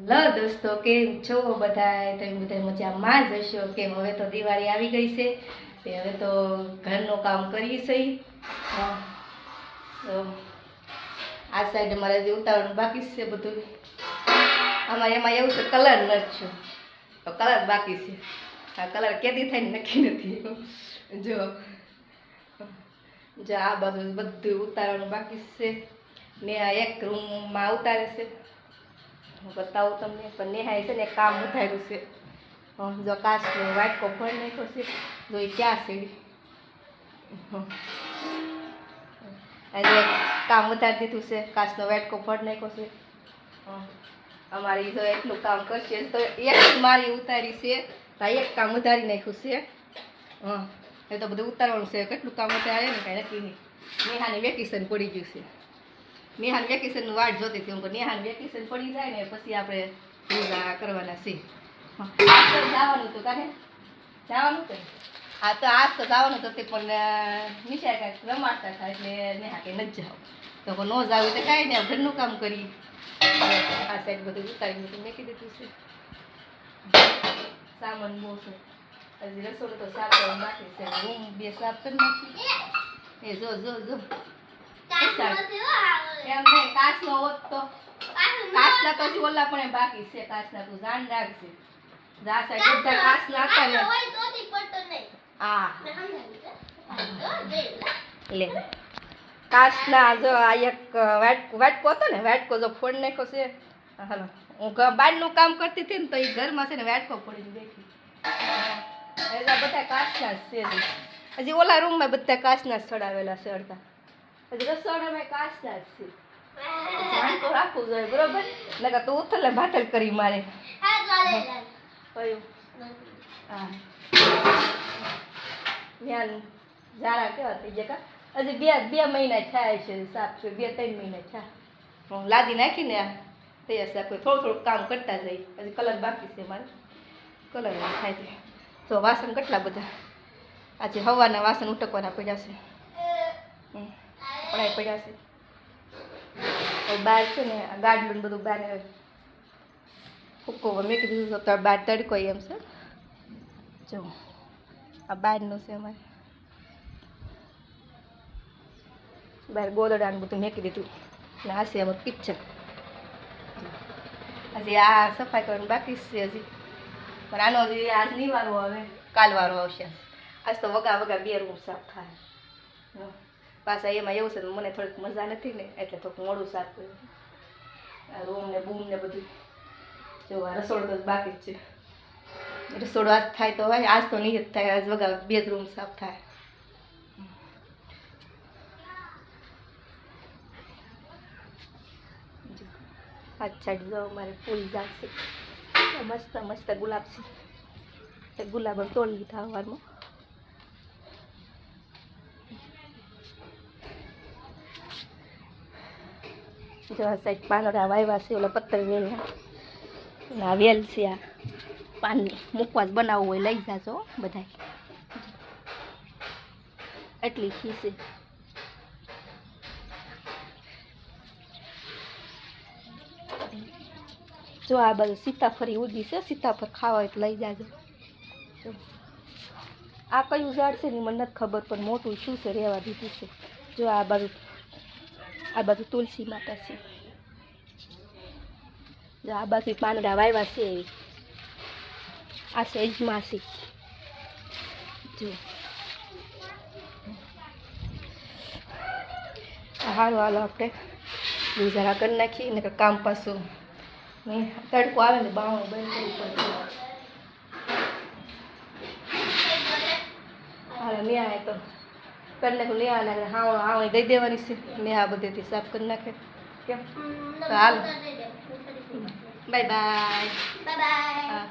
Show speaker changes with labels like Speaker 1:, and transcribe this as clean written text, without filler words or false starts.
Speaker 1: Hello દોસ્તો, કેમ છો બધા? તમે બધા મજામાં જ હશો. કેમ હવે તો દિવાળી આવી ગઈ છે, તે હવે તો ઘરનું કામ કરીએ છીએ. તો આ સાઈડ અમારે જે ઉતારવાનું બાકી છે બધું. અમારે એમાં એવું છે કલર નથી, તો કલર બાકી છે. આ કલર કેદી થાય ને નક્કી નથી. જો જો આ બાજુ બધું ઉતારવાનું બાકી છે ને. આ એક રૂમમાં ઉતારે છે, હું બતાવું તમને. પણ નેહાએ છે ને કામ ઉધાર્યું છે. જો કાચનો વાટકો ફોડી નાખ્યો છે, જો એ ક્યાં છે. આજે કામ ઉતારી દીધું છે, કાચનો વાટકો ફોડી નાખ્યો છે. અમારી જો એટલું કામ કરશે તો એક મારી ઉતારી છે, તો એક કામ ઉતારી નાખ્યું છે. એ તો બધું ઉતારવાનું છે. કેટલું કામ ઉતારે ને કાંઈ નક્કી નહીં. નેહાને વેકેશન પડી ગયું છે. નેહાન વેકેશનનું વાટ જોતી હતી હું. નેહાન વેકેશન પડી જાય ને પછી આપણે પૂજા કરવાના છે. જવાનું હતું કાને જવાનું હતું. હા, તો આજ તો જવાનું હતું પણ નિશા કાંઈક રમાડતા હતા એટલે નેહા કંઈ નથી જાવ. તો ન જાવ તો કાંઈ નહીં, ઘરનું કામ કરી. આ સાઈડ બધું ઉતારી બધું મેકી દીધું છે. સામાન બહુ છે. હજી રસોડું તો સાફ કરવાનું બાકી છે. રૂમ બે સાફ કરી નાખી. એ જો જો જો એમ નહીં, કાચનો હોત તો કાચના તો હજી ઓલા પણ બાકી છે. કાચના તું જાણ રાખજે. જા સાઈડ બધા કાચના હતા ને. હા લે કાચના જો આ એક વાટકો હતો ને, વાટકો જો ફોડી નાખ્યો છે. હાલો, હું બહારનું કામ કરતી હતી ને તો એ ઘરમાં છે ને વાટકો ફોડીને બેઠી. એટલે બધા કાચના જ છે. હજી ઓલા રૂમમાં બધા કાચના જ ચડાવેલા છે અડધા. હજી રસોડામાં કાચના જ છે. ધ્યાન તો રાખવું જોઈએ, બરોબર? નકર તો ઉથલે ભાથલ કરી મારે. કયું? હા, ધ્યાન ઝાડા કેવા થઈ ગયા કા? હજી બે મહિના થાય છે સાફ છે. 2-3 મહિના થયા. હું લાદી નાખીને તૈયાર છે. થોડું થોડું કામ કરતા જઈએ. હજી કલર બાકી છે મારે. કલર થાય છે. તો વાસણ કેટલા બધા. આજે હવાના વાસણ ઉટકવાના પડ્યા છે. પડાઈ પડ્યા છે. બહાર છે ને આ ગાડલું બધું બહાર ફૂકો મેં કીધું તો બહાર તડકો એમ છે. જો આ બહારનું છે અમારે. બહાર ગોદડાનું બધું મેકી દીધું. ને આ છે અમારું કિચન. હજી આ સફાઈ કરવાનું બાકી છે હજી. પણ આનો હજી આજ નહીં વારો આવે, કાલ વારો આવશે. આજ તો વગા 2 રૂમ સાફ થાય. પાછા એમાં એવું છે ને મને થોડીક મજા નથી ને એટલે થોડુંક મોડું સાફ કર્યું. આ રૂમ ને બૂમ ને બધું. જો આ રસોડું તો બાકી જ છે. રસોડું આજ થાય તો હોય, આજ તો નહીં જ થાય. આજ વગા 2 રૂમ સાફ થાય. આજ સાઈડ જો અમારે ફૂલ જાગશે. મસ્ત મસ્ત ગુલાબ છે. ગુલાબ તોડી લીધા સવારમાં. જો આ સાઈડ પાંદડા વાવ્યા છે. ઓલા પત્તર વેલના આ વેલ છે. આ પાનની મૂકવા જ બનાવવું હોય લઈ જાજો બધા. એટલી ખીસે. જો આ બધું સીતાફળી ઉગી છે. સીતાફળ ખાવા હોય તો લઈ જાજો. આ કયું ઝાડ છે ને મને નથી ખબર, પણ મોટું શું છે રહેવા દીધું છે. જો આ બાજુ તુલસી માતા છે. જો આ બાજુ પાંદડા વાવ્યા છે એવી. આ છે અજમાસી. જો હાલો હાલો આપણે ગુજારા કરી નાખીએ ને કામ પાછું નહીં. તડકો આવે ને બાવણું બંધ કરવું પડે. હાલો ન્યા તો કરી નાખું. ન્યા હાવણી દઈ દેવાની છે. નેહા બધેથી સાફ કરી નાખે. કેમ? તો હાલો બાય બાય.
Speaker 2: Bye bye.